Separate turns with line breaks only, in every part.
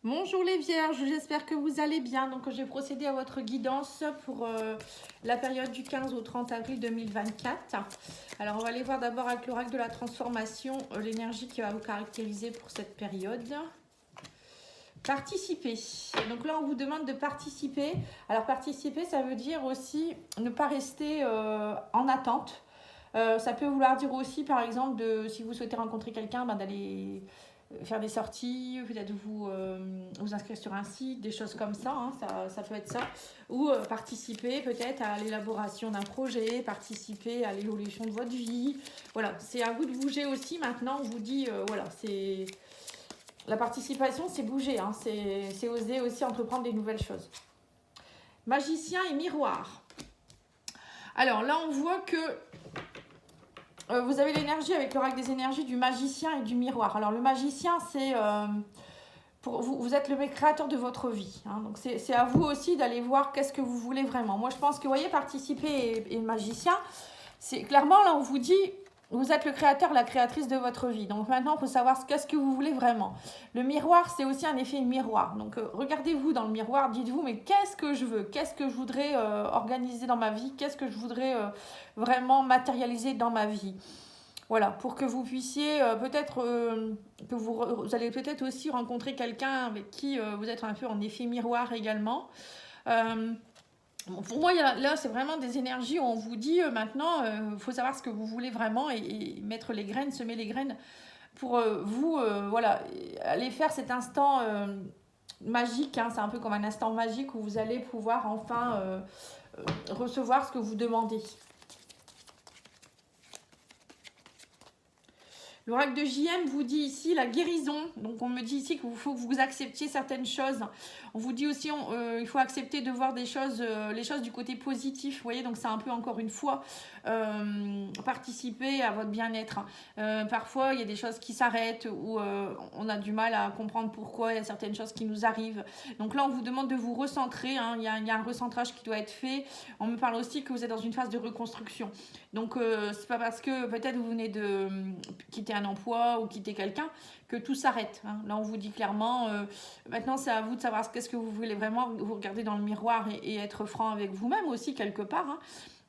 Bonjour les vierges, j'espère que vous allez bien. Donc je vais procéder à votre guidance pour la période du 15 au 30 avril 2024. Alors on va aller voir d'abord avec l'oracle de la transformation l'énergie qui va vous caractériser pour cette période. Participer. Donc là on vous demande de participer. Alors participer, ça veut dire aussi ne pas rester en attente. Ça peut vouloir dire aussi par exemple si vous souhaitez rencontrer quelqu'un, d'aller faire des sorties, peut-être vous inscrire sur un site, des choses comme ça, hein, ça peut être ça. Ou participer peut-être à l'élaboration d'un projet, participer à l'évolution de votre vie. Voilà, c'est à vous de bouger aussi maintenant. On vous dit, voilà, c'est la participation, c'est bouger, hein, c'est oser aussi entreprendre des nouvelles choses. Magicien et miroir. Alors là, on voit que vous avez l'énergie avec l'oracle des énergies du magicien et du miroir. Alors le magicien, c'est vous êtes le créateur de votre vie. Hein, donc c'est à vous aussi d'aller voir qu'est-ce que vous voulez vraiment. Moi je pense que vous voyez, participer et le magicien, c'est clairement là on vous dit vous êtes le créateur, la créatrice de votre vie. Donc maintenant il faut savoir qu'est-ce que vous voulez vraiment. Le miroir, c'est aussi un effet miroir. Donc regardez-vous dans le miroir, dites-vous mais qu'est-ce que je veux, qu'est-ce que je voudrais organiser dans ma vie, qu'est-ce que je voudrais vraiment matérialiser dans ma vie. Voilà, pour que vous puissiez peut-être que vous allez peut-être aussi rencontrer quelqu'un avec qui vous êtes un peu en effet miroir également. Pour moi, là, c'est vraiment des énergies où on vous dit maintenant, il faut savoir ce que vous voulez vraiment et mettre les graines, semer les graines pour vous, voilà, aller faire cet instant magique. Hein, c'est un peu comme un instant magique où vous allez pouvoir enfin recevoir ce que vous demandez. L'oracle de JM vous dit ici la guérison. Donc on me dit ici qu'il faut que vous acceptiez certaines choses. On vous dit aussi il faut accepter de voir des choses, les choses du côté positif. Vous voyez, donc c'est un peu encore une fois participer à votre bien-être. Parfois il y a des choses qui s'arrêtent ou on a du mal à comprendre pourquoi il y a certaines choses qui nous arrivent. Donc là on vous demande de vous recentrer. Hein. Il y a un recentrage qui doit être fait. On me parle aussi que vous êtes dans une phase de reconstruction. Donc c'est pas parce que peut-être vous venez de quitter un emploi ou quitter quelqu'un que tout s'arrête. Hein. Là on vous dit clairement, maintenant c'est à vous de savoir qu'est-ce que vous voulez vraiment, vous regardez dans le miroir et être franc avec vous-même aussi quelque part. Hein.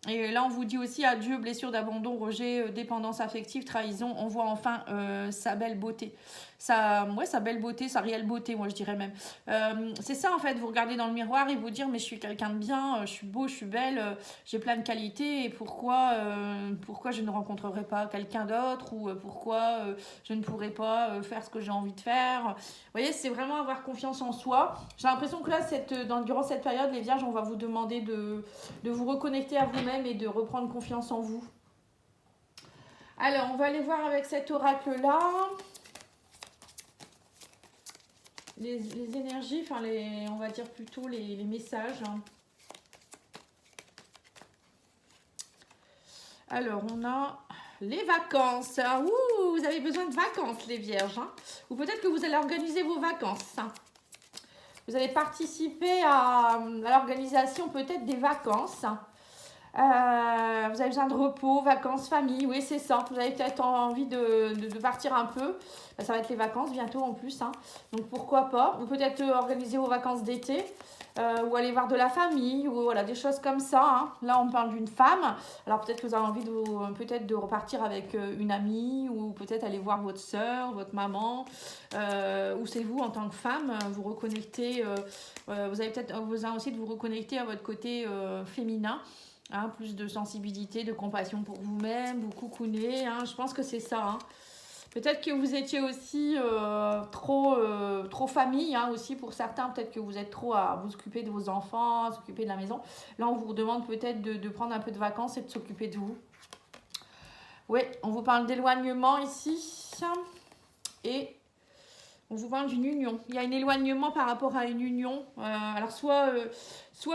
Et là, on vous dit aussi adieu, blessure d'abandon, rejet, dépendance affective, trahison. On voit enfin sa belle beauté. Sa belle beauté, sa réelle beauté, moi je dirais même. C'est ça en fait, vous regardez dans le miroir et vous dire mais je suis quelqu'un de bien, je suis beau, je suis belle, j'ai plein de qualités et pourquoi je ne rencontrerai pas quelqu'un d'autre ou pourquoi je ne pourrais pas faire ce que j'ai envie de faire. Vous voyez, c'est vraiment avoir confiance en soi. J'ai l'impression que là, durant cette période, les vierges, on va vous demander de vous reconnecter à vous-même et de reprendre confiance en vous. Alors, on va aller voir avec cet oracle-là les énergies, enfin, on va dire plutôt les messages. Alors, on a les vacances. Ouh, vous avez besoin de vacances, les vierges. Hein. Ou peut-être que vous allez organiser vos vacances. Hein. Vous allez participer à l'organisation peut-être des vacances. Vous avez besoin de repos, vacances, famille, oui c'est ça. Vous avez peut-être envie de partir un peu. Ça va être les vacances bientôt en plus. Hein. Donc pourquoi pas. Ou peut-être organiser vos vacances d'été. Ou aller voir de la famille. Ou voilà, des choses comme ça. Hein. Là on parle d'une femme. Alors peut-être que vous avez envie de repartir avec une amie. Ou peut-être aller voir votre soeur, votre maman. Ou c'est vous en tant que femme. Vous reconnectez. Vous avez peut-être besoin aussi de vous reconnecter à votre côté féminin. Hein, plus de sensibilité, de compassion pour vous-même, vous coucouner, hein, je pense que c'est ça. Hein. Peut-être que vous étiez aussi trop famille, hein, aussi pour certains, peut-être que vous êtes trop à vous occuper de vos enfants, à s'occuper de la maison. Là, on vous demande peut-être de prendre un peu de vacances et de s'occuper de vous. Oui, on vous parle d'éloignement ici. Et on vous parle d'une union. Il y a un éloignement par rapport à une union. Alors soit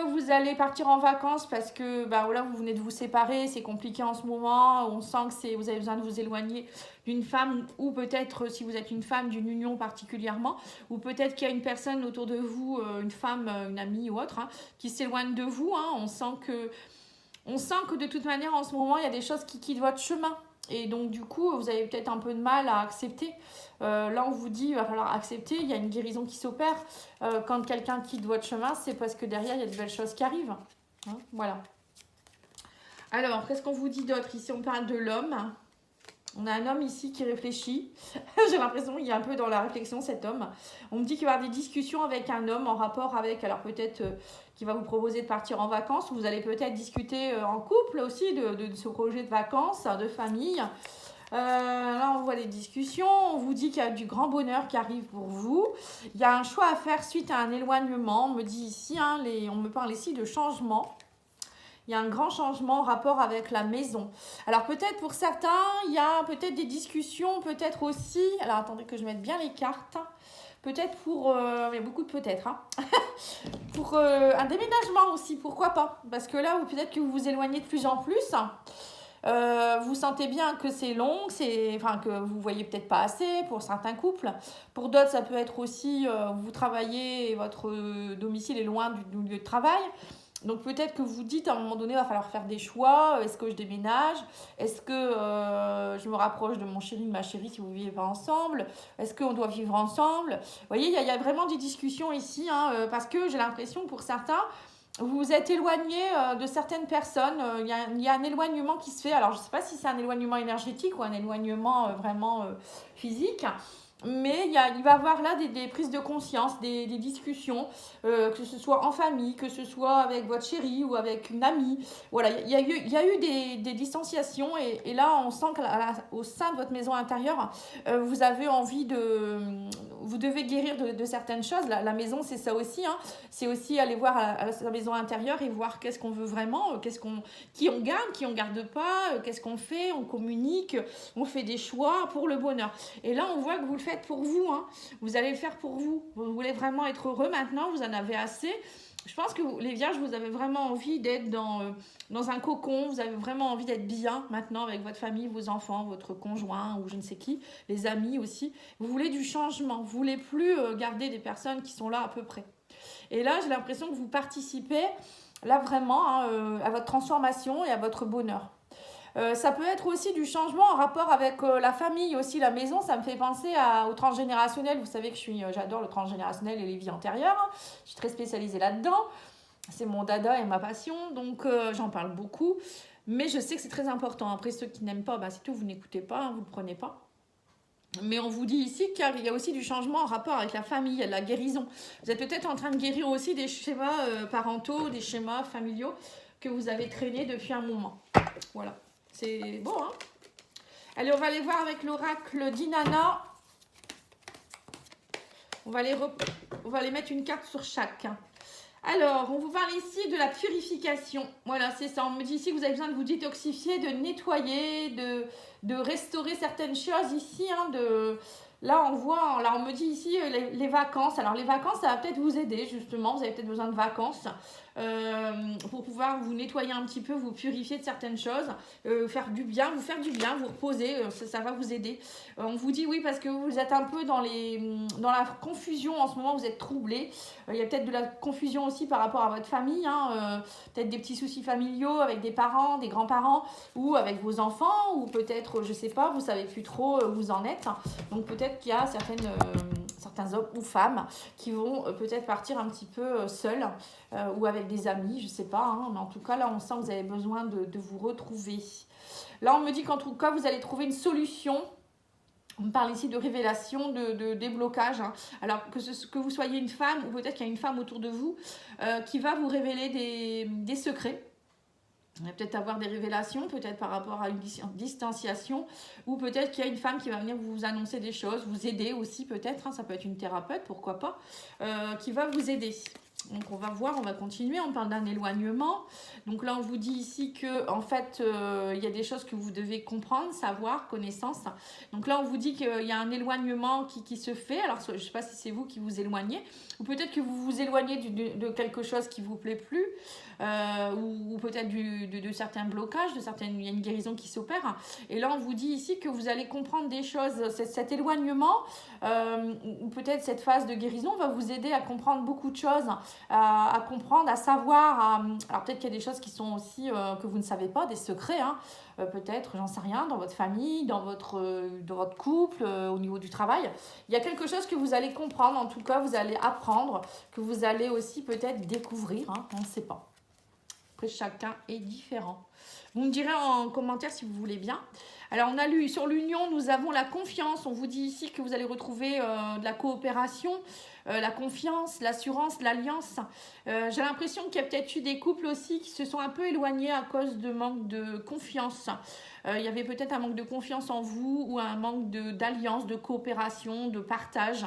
vous allez partir en vacances parce que voilà, vous venez de vous séparer, c'est compliqué en ce moment, on sent que vous avez besoin de vous éloigner d'une femme, ou peut-être si vous êtes une femme, d'une union particulièrement, ou peut-être qu'il y a une personne autour de vous, une femme, une amie ou autre, hein, qui s'éloigne de vous. Hein. On sent que de toute manière en ce moment, il y a des choses qui quittent votre chemin. Et donc, du coup, vous avez peut-être un peu de mal à accepter. Là, on vous dit, il va falloir accepter. Il y a une guérison qui s'opère. Quand quelqu'un quitte votre chemin, c'est parce que derrière, il y a de belles choses qui arrivent. Hein, voilà. Alors, qu'est-ce qu'on vous dit d'autre? Ici, on parle de l'homme. On a un homme ici qui réfléchit. J'ai l'impression qu'il est un peu dans la réflexion, cet homme. On me dit qu'il va y avoir des discussions avec un homme en rapport avec, alors peut-être qu'il va vous proposer de partir en vacances, ou vous allez peut-être discuter en couple aussi de ce projet de vacances, de famille. Là, on voit des discussions. On vous dit qu'il y a du grand bonheur qui arrive pour vous. Il y a un choix à faire suite à un éloignement. On me dit ici, hein, on me parle ici de changement. Il y a un grand changement en rapport avec la maison. Alors peut-être pour certains, il y a peut-être des discussions, peut-être aussi... Alors attendez que je mette bien les cartes. Peut-être pour... il y a beaucoup de peut-être. Hein. Pour un déménagement aussi, pourquoi pas? Parce que là, peut-être que vous vous éloignez de plus en plus. Vous sentez bien que c'est long, que vous voyez peut-être pas assez pour certains couples. Pour d'autres, ça peut être aussi, vous travaillez, votre domicile est loin du lieu de travail. Donc peut-être que vous dites à un moment donné, il va falloir faire des choix. Est-ce que je déménage? Est-ce que je me rapproche de mon chéri, de ma chérie si vous ne vivez pas ensemble? Est-ce qu'on doit vivre ensemble? Vous voyez, il y a vraiment des discussions ici, hein, parce que j'ai l'impression pour certains, vous vous êtes éloigné de certaines personnes. Il y a un éloignement qui se fait. Alors je ne sais pas si c'est un éloignement énergétique ou un éloignement vraiment physique. Mais il va y avoir là des prises de conscience, des discussions, que ce soit en famille, que ce soit avec votre chérie ou avec une amie. Voilà, il y a eu des distanciations et là, on sent qu'au sein de votre maison intérieure, vous avez envie vous devez guérir de certaines choses. La maison, c'est ça aussi. Hein. C'est aussi aller voir à sa maison intérieure et voir qu'est-ce qu'on veut vraiment, qui on garde pas, qu'est-ce qu'on fait, on communique, on fait des choix pour le bonheur. Et là, on voit que vous le faites pour vous, hein. Vous allez le faire pour vous. Vous voulez vraiment être heureux maintenant, vous en avez assez. Je pense que les vierges, vous avez vraiment envie d'être dans un cocon, vous avez vraiment envie d'être bien maintenant avec votre famille, vos enfants, votre conjoint ou je ne sais qui, les amis aussi. Vous voulez du changement, vous voulez plus garder des personnes qui sont là à peu près. Et là, j'ai l'impression que vous participez là vraiment hein, à votre transformation et à votre bonheur. Ça peut être aussi du changement en rapport avec la famille aussi, la maison. Ça me fait penser au transgénérationnel. Vous savez que j'adore le transgénérationnel et les vies antérieures. Je suis très spécialisée là-dedans. C'est mon dada et ma passion, donc j'en parle beaucoup. Mais je sais que c'est très important. Après, ceux qui n'aiment pas, c'est tout, vous n'écoutez pas, hein, vous ne le prenez pas. Mais on vous dit ici qu'il y a aussi du changement en rapport avec la famille, il y a de la guérison. Vous êtes peut-être en train de guérir aussi des schémas parentaux, des schémas familiaux que vous avez traînés depuis un moment. Voilà. C'est bon, hein? Allez, on va aller voir avec l'oracle d'Inanna. On va aller mettre une carte sur chaque. Alors, on vous parle ici de la purification. Voilà, c'est ça. On me dit ici que vous avez besoin de vous détoxifier, de nettoyer, de restaurer certaines choses ici. Hein, là, on me dit ici les vacances. Alors, les vacances, ça va peut-être vous aider, justement. Vous avez peut-être besoin de vacances pour pouvoir vous nettoyer un petit peu, vous purifier de certaines choses, vous faire du bien, vous reposer. Ça va vous aider. On vous dit oui parce que vous êtes un peu dans la confusion en ce moment, vous êtes troublés. Il y a peut-être de la confusion aussi par rapport à votre famille. Hein, peut-être des petits soucis familiaux avec des parents, des grands-parents ou avec vos enfants ou peut-être, je sais pas, vous savez plus trop où vous en êtes. Donc peut-être qu'il y a certains hommes ou femmes qui vont peut-être partir un petit peu seuls ou avec des amis, je sais pas. Hein, mais en tout cas, là, on sent que vous avez besoin de vous retrouver. Là, on me dit qu'en tout cas, vous allez trouver une solution. On parle ici de révélation, de déblocage. Hein. Alors, que vous soyez une femme ou peut-être qu'il y a une femme autour de vous qui va vous révéler des secrets. On va peut-être avoir des révélations, peut-être par rapport à une distanciation, ou peut-être qu'il y a une femme qui va venir vous annoncer des choses, vous aider aussi peut-être, hein, ça peut être une thérapeute, pourquoi pas, qui va vous aider. Donc on va voir, on va continuer, on parle d'un éloignement. Donc là on vous dit ici que en fait il y a des choses que vous devez comprendre, savoir, connaissance. Donc là on vous dit qu'il y a un éloignement qui se fait. Alors je ne sais pas si c'est vous qui vous éloignez, ou peut-être que vous vous éloignez de quelque chose qui ne vous plaît plus, ou peut-être de certains blocages, il y a une guérison qui s'opère. Et là on vous dit ici que vous allez comprendre des choses. Cet éloignement, ou peut-être cette phase de guérison va vous aider à comprendre beaucoup de choses. à comprendre, à savoir. Alors peut-être qu'il y a des choses qui sont aussi que vous ne savez pas, des secrets, hein, peut-être, j'en sais rien, dans votre famille, dans votre couple, au niveau du travail. Il y a quelque chose que vous allez comprendre, en tout cas, vous allez apprendre, que vous allez aussi peut-être découvrir, hein, on ne sait pas. Après, chacun est différent. Vous me direz en commentaire si vous voulez bien. Alors, on a lu sur l'union, nous avons la confiance. On vous dit ici que vous allez retrouver de la coopération, la confiance, l'assurance, l'alliance. J'ai l'impression qu'il y a peut-être eu des couples aussi qui se sont un peu éloignés à cause de manque de confiance. Il y avait peut-être un manque de confiance en vous ou un manque d'alliance, de coopération, de partage.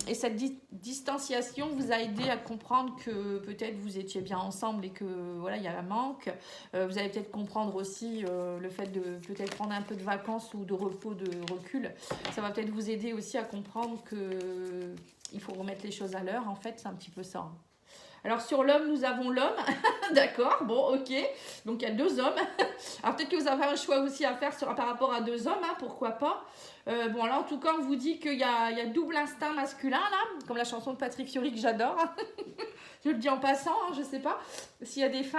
Et cette distanciation vous a aidé à comprendre que peut-être vous étiez bien ensemble et que voilà, il y a un manque. Vous allez peut-être comprendre aussi le fait de peut-être prendre un peu de vacances ou de repos, de recul. Ça va peut-être vous aider aussi à comprendre que il faut remettre les choses à l'heure. En fait, c'est un petit peu ça. Alors sur l'homme, nous avons l'homme, d'accord, bon, ok, donc il y a 2 hommes. Alors peut-être que vous avez un choix aussi à faire par rapport à 2 hommes, hein, pourquoi pas. Bon, alors en tout cas, on vous dit qu'il y a double instinct masculin, là, comme la chanson de Patrick Fiori que j'adore. Je le dis en passant, hein, je ne sais pas s'il y a des fans.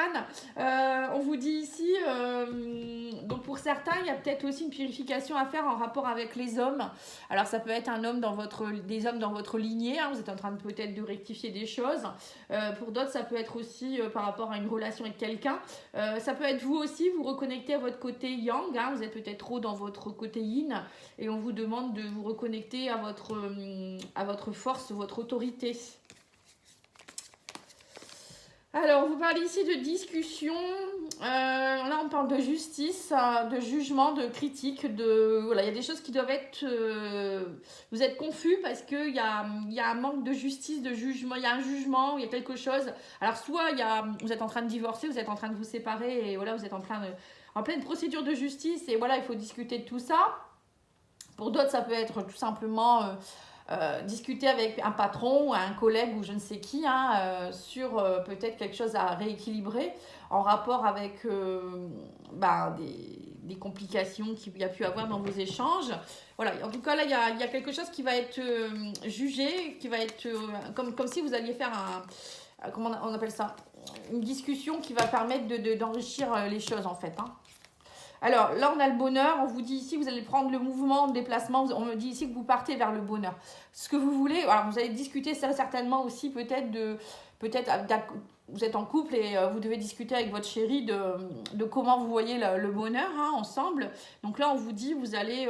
On vous dit ici, donc pour certains, il y a peut-être aussi une purification à faire en rapport avec les hommes. Alors ça peut être des hommes dans votre lignée, hein, vous êtes en train peut-être de rectifier des choses. Pour d'autres, ça peut être aussi par rapport à une relation avec quelqu'un. Ça peut être vous aussi, vous reconnecter à votre côté yang, hein, vous êtes peut-être trop dans votre côté yin et on vous demande de vous reconnecter à votre force, votre autorité. Alors, vous parlez ici de discussion, là on parle de justice, de jugement, de critique, voilà, il y a des choses qui doivent être, vous êtes confus parce qu'il y a un manque de justice, de jugement, il y a un jugement, il y a quelque chose, alors soit vous êtes en train de divorcer, vous êtes en train de vous séparer et voilà, vous êtes en pleine procédure de justice et voilà, il faut discuter de tout ça. Pour d'autres, ça peut être tout simplement discuter avec un patron ou un collègue ou je ne sais qui sur peut-être quelque chose à rééquilibrer en rapport avec des complications qu'il y a pu avoir dans vos échanges. Voilà, en tout cas là il y a quelque chose qui va être jugé, qui va être comme si vous alliez faire comment on appelle ça, une discussion qui va permettre d'enrichir les choses en fait, hein. Alors là, on a le bonheur. On vous dit ici, vous allez prendre le mouvement, le déplacement. On me dit ici que vous partez vers le bonheur. Ce que vous voulez. Alors, vous allez discuter certainement aussi peut-être vous êtes en couple et vous devez discuter avec votre chéri de comment vous voyez le bonheur ensemble. Donc là, on vous dit, vous allez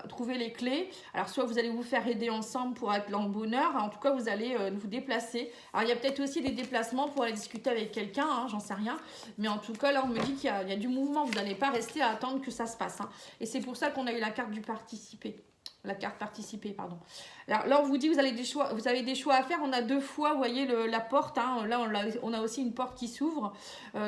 trouver les clés. Alors, soit vous allez vous faire aider ensemble pour être dans le bonheur. En tout cas, vous allez vous déplacer. Alors, il y a peut-être aussi des déplacements pour aller discuter avec quelqu'un, j'en sais rien. Mais en tout cas, là, on me dit qu'il y a du mouvement. Vous n'allez pas rester à attendre que ça se passe. Et c'est pour ça qu'on a eu la carte du participer. La carte participer, pardon. Alors là, on vous dit vous avez des choix à faire. On a 2 fois, vous voyez, la porte. Là, on a aussi une porte qui s'ouvre.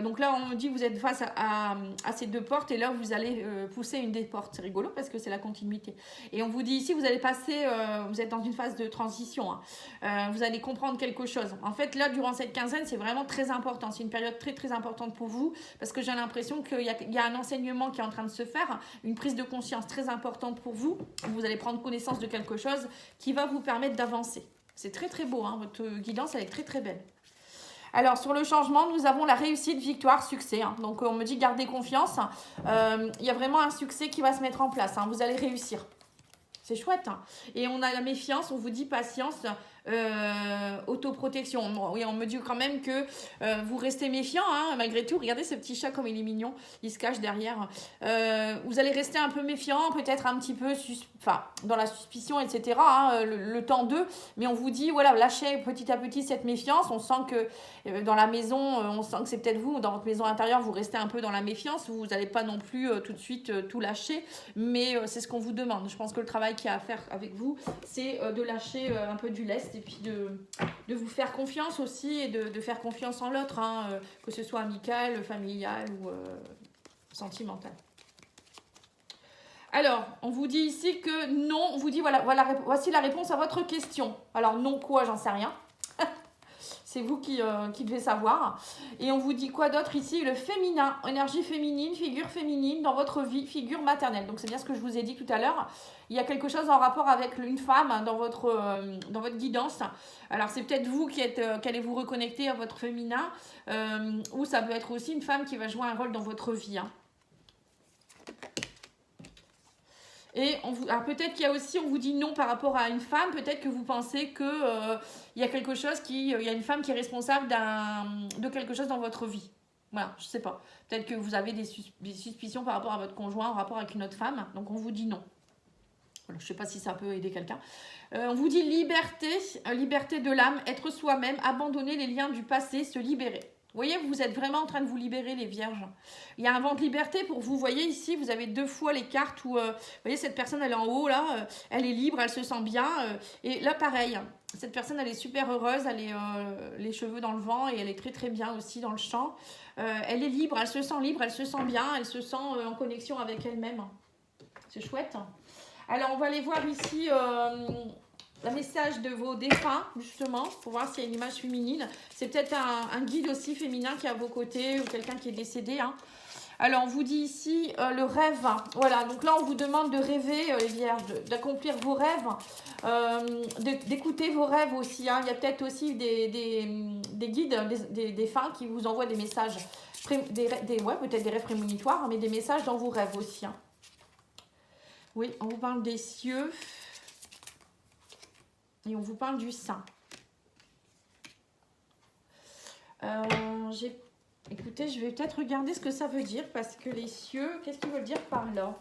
Donc là, on dit vous êtes face à ces 2 portes. Et là, vous allez pousser une des portes. C'est rigolo parce que c'est la continuité. Et on vous dit ici, vous allez passer, vous êtes dans une phase de transition. Vous allez comprendre quelque chose. En fait, là, durant cette quinzaine, c'est vraiment très important. C'est une période très, très importante pour vous. Parce que j'ai l'impression qu'il y a un enseignement qui est en train de se faire. Une prise de conscience très importante pour vous. Vous allez prendre connaissance de quelque chose qui va vous permettre d'avancer. C'est très très beau, votre guidance elle est très très belle. Alors sur le changement, nous avons la réussite, victoire, succès. Donc on me dit gardez confiance. Il y a vraiment un succès qui va se mettre en place. Vous allez réussir. C'est chouette. Et on a la méfiance, on vous dit patience, autoprotection. Bon, oui, on me dit quand même que vous restez méfiant, malgré tout. Regardez ce petit chat comme il est mignon, il se cache derrière. Vous allez rester un peu méfiant, peut-être un petit peu dans la suspicion, etc. Le temps d'eux. Mais on vous dit, voilà, lâchez petit à petit cette méfiance. On sent que dans la maison, on sent que c'est peut-être vous, dans votre maison intérieure, vous restez un peu dans la méfiance. Vous n'allez pas non plus tout de suite tout lâcher. Mais c'est ce qu'on vous demande. Je pense que le travail qu'il y a à faire avec vous, c'est de lâcher un peu du lest et puis de vous faire confiance aussi et de faire confiance en l'autre, que ce soit amical, familial ou sentimental. Alors, on vous dit ici que non, on vous dit voici la réponse à votre question. Alors non quoi, j'en sais rien. C'est vous qui devez savoir. Et on vous dit quoi d'autre ici? Le féminin, énergie féminine, figure féminine dans votre vie, figure maternelle. Donc c'est bien ce que je vous ai dit tout à l'heure. Il y a quelque chose en rapport avec une femme dans votre guidance. Alors c'est peut-être vous qui allez vous reconnecter à votre féminin. Ou ça peut être aussi une femme qui va jouer un rôle dans votre vie. Hein. Et alors peut-être qu'il y a aussi, on vous dit non par rapport à une femme, peut-être que vous pensez qu'il y a quelque chose il y a une femme qui est responsable de quelque chose dans votre vie. Voilà, je sais pas. Peut-être que vous avez des suspicions par rapport à votre conjoint en rapport avec une autre femme, donc on vous dit non. Voilà, je sais pas si ça peut aider quelqu'un. On vous dit liberté, liberté de l'âme, être soi-même, abandonner les liens du passé, se libérer. Vous voyez, vous êtes vraiment en train de vous libérer, les vierges. Il y a un vent de liberté pour vous. Vous voyez ici, vous avez 2 fois les cartes où, vous voyez, cette personne, elle est en haut, là, elle est libre, elle se sent bien. Et là, pareil, cette personne, elle est super heureuse, elle est les cheveux dans le vent et elle est très, très bien aussi dans le champ. Elle est libre, elle se sent libre, elle se sent bien, elle se sent en connexion avec elle-même. C'est chouette. Alors, on va aller voir ici... le message de vos défunts, justement, pour voir s'il y a une image féminine. C'est peut-être un guide aussi féminin qui est à vos côtés ou quelqu'un qui est décédé. Hein. Alors, on vous dit ici le rêve. Voilà, donc là, on vous demande de rêver, les vierges, d'accomplir vos rêves, d'écouter vos rêves aussi. Hein. Il y a peut-être aussi des guides, des défunts qui vous envoient des messages, peut-être des rêves prémonitoires, mais des messages dans vos rêves aussi. Hein. Oui, on vous parle des cieux. Et on vous parle du sein. Écoutez, je vais peut-être regarder ce que ça veut dire. Parce que les cieux, qu'est-ce qu'ils veulent dire par là?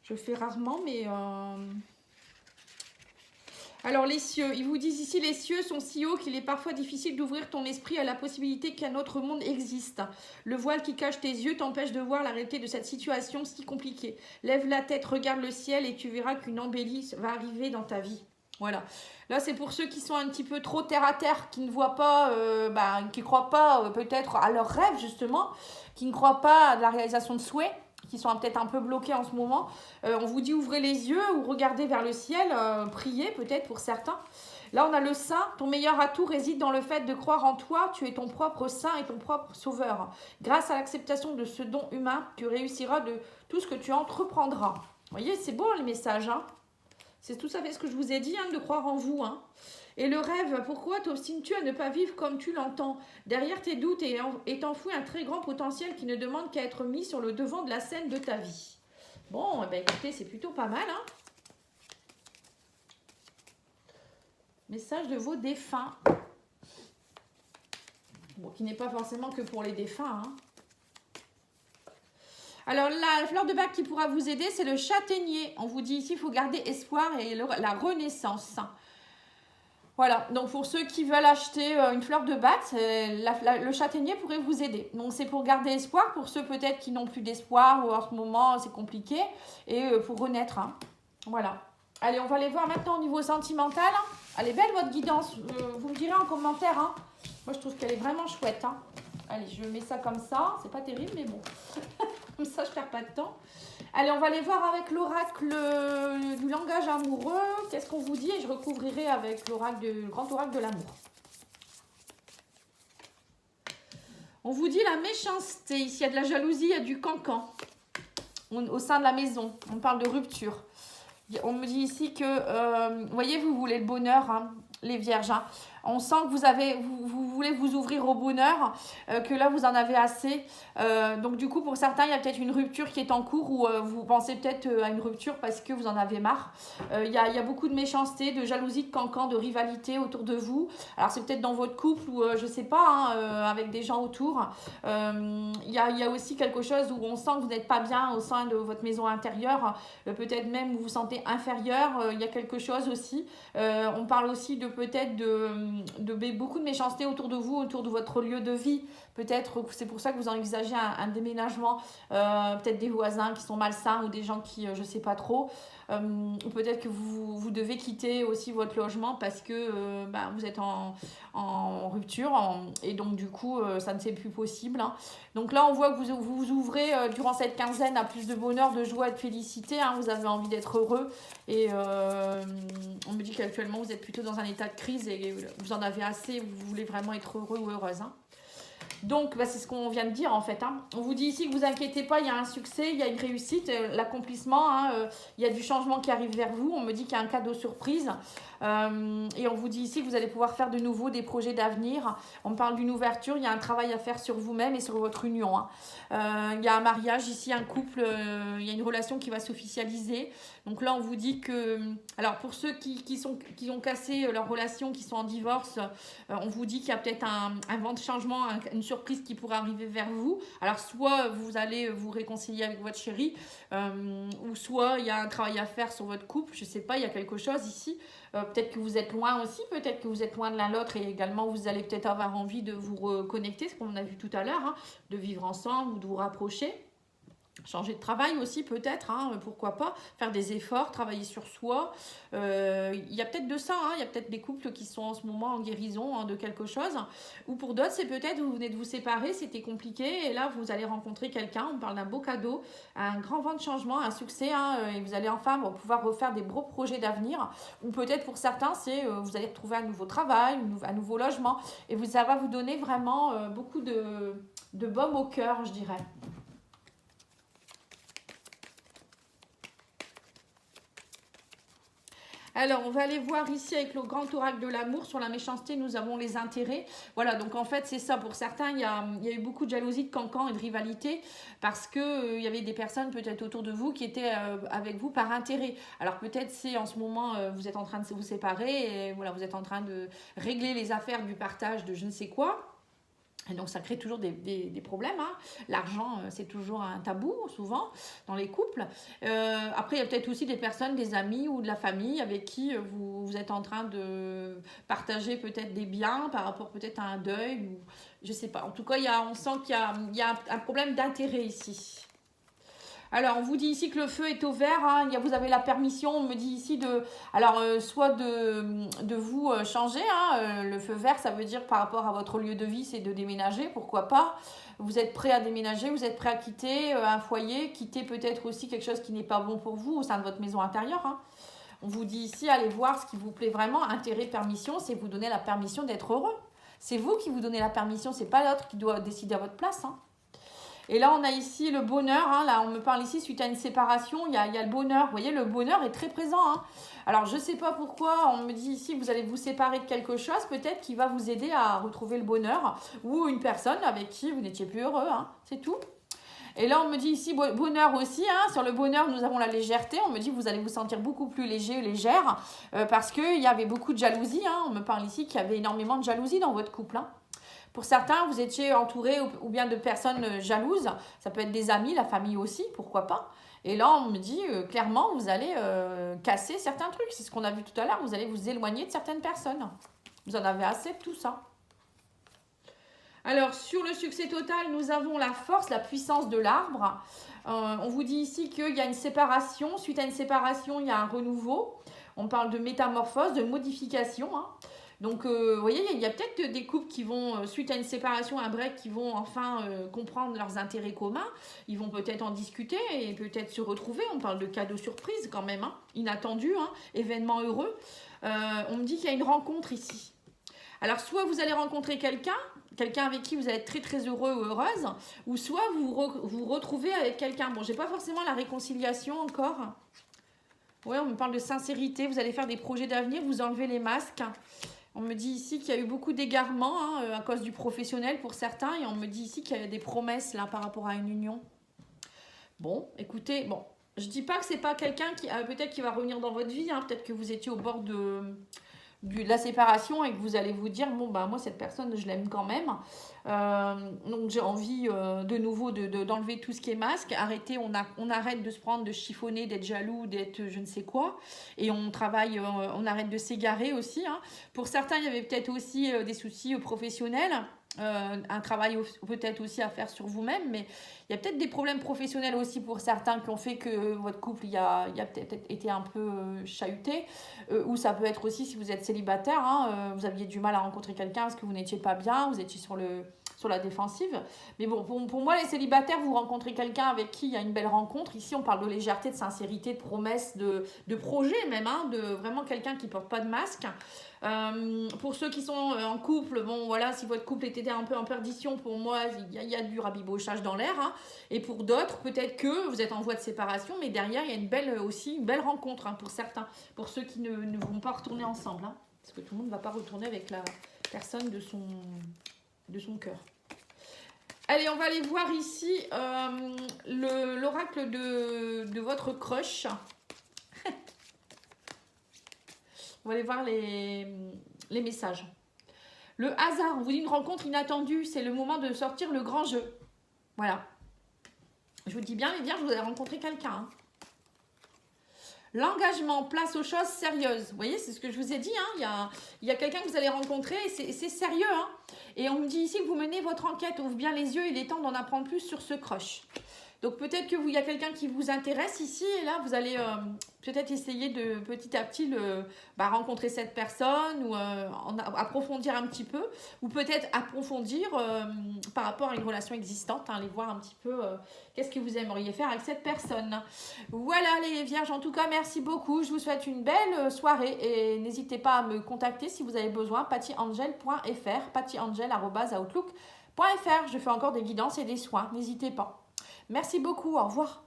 Je fais rarement, mais... Alors, les cieux. Ils vous disent ici, les cieux sont si hauts qu'il est parfois difficile d'ouvrir ton esprit à la possibilité qu'un autre monde existe. Le voile qui cache tes yeux t'empêche de voir la réalité de cette situation si compliquée. Lève la tête, regarde le ciel et tu verras qu'une embellie va arriver dans ta vie. Voilà. Là, c'est pour ceux qui sont un petit peu trop terre à terre, qui ne voient pas, qui ne croient pas peut-être à leurs rêves, justement, qui ne croient pas à la réalisation de souhaits, qui sont peut-être un peu bloqués en ce moment. On vous dit ouvrez les yeux ou regardez vers le ciel, priez peut-être pour certains. Là, on a le saint. Ton meilleur atout réside dans le fait de croire en toi. Tu es ton propre saint et ton propre sauveur. Grâce à l'acceptation de ce don humain, tu réussiras de tout ce que tu entreprendras. Vous voyez, c'est beau le message, hein. C'est tout à fait ce que je vous ai dit, hein, de croire en vous. Hein. Et le rêve, pourquoi t'obstines-tu à ne pas vivre comme tu l'entends? Derrière tes doutes est enfoui un très grand potentiel qui ne demande qu'à être mis sur le devant de la scène de ta vie. Bon, eh bien, écoutez, c'est plutôt pas mal. Hein. Message de vos défunts. Bon, qui n'est pas forcément que pour les défunts. Hein. Alors, la fleur de bac qui pourra vous aider, c'est le châtaignier. On vous dit ici, il faut garder espoir et la renaissance. Voilà, donc pour ceux qui veulent acheter une fleur de bac, le châtaignier pourrait vous aider. Donc, c'est pour garder espoir, pour ceux peut-être qui n'ont plus d'espoir ou en ce moment, c'est compliqué, et pour renaître. Hein. Voilà. Allez, on va aller voir maintenant au niveau sentimental. Elle est belle, votre guidance. Vous me direz en commentaire. Hein. Moi, je trouve qu'elle est vraiment chouette. Hein. Allez, je mets ça comme ça. C'est pas terrible, mais bon. Comme ça, je perds pas de temps. Allez, on va aller voir avec l'oracle du langage amoureux. Qu'est-ce qu'on vous dit? Et je recouvrirai avec le grand oracle de l'amour. On vous dit la méchanceté. Ici, il y a de la jalousie, il y a du cancan au sein de la maison. On parle de rupture. On me dit ici que, vous voyez, vous voulez le bonheur, hein, les vierges. Hein. On sent que vous voulez vous ouvrir au bonheur, que là, vous en avez assez. Donc, du coup, pour certains, il y a peut-être une rupture qui est en cours ou vous pensez peut-être à une rupture parce que vous en avez marre. Il y a beaucoup de méchanceté, de jalousie, de cancan, de rivalité autour de vous. Alors, c'est peut-être dans votre couple ou je ne sais pas, hein, avec des gens autour. Il y a aussi quelque chose où on sent que vous n'êtes pas bien au sein de votre maison intérieure. Peut-être même vous vous sentez inférieur. Il y a quelque chose aussi. On parle aussi de peut-être de beaucoup de méchanceté autour de vous, autour de votre lieu de vie. Peut-être c'est pour ça que vous envisagez un déménagement, peut-être des voisins qui sont malsains ou des gens qui, je ne sais pas trop. Ou peut-être que vous devez quitter aussi votre logement parce que vous êtes en rupture et donc du coup ça ne c'est plus possible. Hein. Donc là on voit que vous vous ouvrez durant cette quinzaine à plus de bonheur, de joie et de félicité. Hein. Vous avez envie d'être heureux et on me dit qu'actuellement vous êtes plutôt dans un état de crise et vous en avez assez, vous voulez vraiment être heureux ou heureuse. Hein. Donc, bah, c'est ce qu'on vient de dire en fait. Hein. On vous dit ici que vous inquiétez pas, il y a un succès, il y a une réussite, l'accomplissement, hein, il y a du changement qui arrive vers vous. On me dit qu'il y a un cadeau surprise. Et on vous dit ici que vous allez pouvoir faire de nouveau des projets d'avenir. On me parle d'une ouverture, il y a un travail à faire sur vous-même et sur votre union. Hein. Il y a un mariage ici, un couple, il y a une relation qui va s'officialiser. Donc là, on vous dit que... Alors, pour ceux qui ont cassé leur relation, qui sont en divorce, on vous dit qu'il y a peut-être un vent de changement, une surprise qui pourrait arriver vers vous. Alors, soit vous allez vous réconcilier avec votre chéri, ou soit il y a un travail à faire sur votre couple. Je ne sais pas, il y a quelque chose ici. Peut-être que vous êtes loin aussi, peut-être que vous êtes loin de l'un l'autre et également vous allez peut-être avoir envie de vous reconnecter, ce qu'on a vu tout à l'heure, hein, de vivre ensemble ou de vous rapprocher. Changer de travail aussi peut-être, hein, pourquoi pas, faire des efforts, travailler sur soi. Il y a peut-être de ça, hein, il y a peut-être des couples qui sont en ce moment en guérison hein, de quelque chose. Ou pour d'autres, c'est peut-être vous venez de vous séparer, c'était compliqué et là vous allez rencontrer quelqu'un, on parle d'un beau cadeau, un grand vent de changement, un succès hein, et vous allez enfin pouvoir refaire des beaux projets d'avenir. Ou peut-être pour certains, c'est vous allez retrouver un nouveau travail, un nouveau logement et ça va vous donner vraiment beaucoup de baume au cœur, je dirais. Alors, on va aller voir ici avec le grand oracle de l'amour. Sur la méchanceté, nous avons les intérêts. Voilà, donc en fait, c'est ça. Pour certains, il y a eu beaucoup de jalousie, de cancan et de rivalité parce qu'il y avait des personnes peut-être autour de vous qui étaient avec vous par intérêt. Alors peut-être c'est en ce moment, vous êtes en train de vous séparer et voilà, vous êtes en train de régler les affaires du partage de je ne sais quoi. Et donc ça crée toujours des problèmes. Hein. L'argent, c'est toujours un tabou, souvent, dans les couples. Après, il y a peut-être aussi des personnes, des amis ou de la famille avec qui vous êtes en train de partager peut-être des biens par rapport peut-être à un deuil. Ou, je ne sais pas. En tout cas, on sent qu'il y a un problème d'intérêt ici. Alors, on vous dit ici que le feu est au vert. Hein. Vous avez la permission, on me dit ici, soit de vous changer. Hein. Le feu vert, ça veut dire par rapport à votre lieu de vie, c'est de déménager, pourquoi pas. Vous êtes prêt à déménager, vous êtes prêt à quitter un foyer, quitter peut-être aussi quelque chose qui n'est pas bon pour vous au sein de votre maison intérieure. Hein. On vous dit ici, allez voir ce qui vous plaît vraiment. Intérêt, permission, c'est vous donner la permission d'être heureux. C'est vous qui vous donnez la permission, c'est pas l'autre qui doit décider à votre place. Hein. Et là, on a ici le bonheur. Hein, là, on me parle ici suite à une séparation. Il y a le bonheur. Vous voyez, le bonheur est très présent. Hein. Alors, je ne sais pas pourquoi. On me dit ici que vous allez vous séparer de quelque chose, peut-être qui va vous aider à retrouver le bonheur. Ou une personne avec qui vous n'étiez plus heureux. Hein, c'est tout. Et là, on me dit ici bonheur aussi. Hein, sur le bonheur, nous avons la légèreté. On me dit que vous allez vous sentir beaucoup plus léger, légère. Parce qu'il y avait beaucoup de jalousie. Hein. On me parle ici qu'il y avait énormément de jalousie dans votre couple. Hein. Pour certains, vous étiez entouré ou bien de personnes jalouses. Ça peut être des amis, la famille aussi, pourquoi pas. Et là, on me dit clairement, vous allez casser certains trucs. C'est ce qu'on a vu tout à l'heure. Vous allez vous éloigner de certaines personnes. Vous en avez assez de tout ça. Alors, sur le succès total, nous avons la force, la puissance de l'arbre. On vous dit ici qu'il y a une séparation. Suite à une séparation, il y a un renouveau. On parle de métamorphose, de modification. Hein. Donc, vous voyez, il y a peut-être des couples qui vont, suite à une séparation, un break, qui vont enfin comprendre leurs intérêts communs. Ils vont peut-être en discuter et peut-être se retrouver. On parle de cadeaux surprises quand même, hein, inattendus, hein, événements heureux. On me dit qu'il y a une rencontre ici. Alors, soit vous allez rencontrer quelqu'un avec qui vous allez être très très heureux ou heureuse, ou soit vous retrouvez avec quelqu'un. Bon, j'ai pas forcément la réconciliation encore. Oui, on me parle de sincérité. Vous allez faire des projets d'avenir, vous enlevez les masques. On me dit ici qu'il y a eu beaucoup d'égarements hein, à cause du professionnel pour certains. Et on me dit ici qu'il y a des promesses là par rapport à une union. Bon, écoutez, bon, je ne dis pas que ce n'est pas quelqu'un qui peut-être qui va revenir dans votre vie. Hein, peut-être que vous étiez au bord de la séparation et que vous allez vous dire, bon, bah, moi, cette personne, je l'aime quand même. Donc, j'ai envie de nouveau d'enlever tout ce qui est masque. Arrêtez, on arrête de se prendre, de chiffonner, d'être jaloux, d'être je ne sais quoi. Et on travaille, on arrête de s'égarer aussi. Hein. Pour certains, il y avait peut-être aussi des soucis professionnels. Un travail peut-être aussi à faire sur vous-même, mais il y a peut-être des problèmes professionnels aussi pour certains qui ont fait que votre couple il a peut-être été un peu chahuté, ou ça peut être aussi si vous êtes célibataire, hein, vous aviez du mal à rencontrer quelqu'un parce que vous n'étiez pas bien, vous étiez sur sur la défensive. Mais bon, pour moi, les célibataires, vous rencontrez quelqu'un avec qui il y a une belle rencontre. Ici, on parle de légèreté, de sincérité, de promesse, de projet même, hein, de vraiment quelqu'un qui ne porte pas de masque. Pour ceux qui sont en couple, bon voilà, si votre couple était un peu en perdition, pour moi, il y a du rabibochage dans l'air. Hein. Et pour d'autres, peut-être que vous êtes en voie de séparation, mais derrière, il y a aussi une belle rencontre hein, pour certains, pour ceux qui ne vont pas retourner ensemble. Hein, parce que tout le monde ne va pas retourner avec la personne de son cœur. Allez, on va aller voir ici l'oracle de votre crush. On va aller voir les messages. Le hasard, on vous dit une rencontre inattendue, c'est le moment de sortir le grand jeu. Voilà. Je vous dis bien, les vierges, vous allez rencontrer quelqu'un. Hein. L'engagement, place aux choses sérieuses. Vous voyez, c'est ce que je vous ai dit. Hein. Il y a quelqu'un que vous allez rencontrer et c'est sérieux. Hein. Et on me dit ici que vous menez votre enquête. Ouvre bien les yeux, il est temps d'en apprendre plus sur ce crush. Donc peut-être qu'il y a quelqu'un qui vous intéresse ici et là vous allez peut-être essayer de petit à petit rencontrer cette personne ou approfondir un petit peu ou peut-être approfondir par rapport à une relation existante, hein, aller voir un petit peu qu'est-ce que vous aimeriez faire avec cette personne. Voilà les vierges, en tout cas merci beaucoup, je vous souhaite une belle soirée et n'hésitez pas à me contacter si vous avez besoin, pattyangel.fr, pattyangel@outlook.fr. Je fais encore des guidances et des soins, n'hésitez pas. Merci beaucoup, au revoir.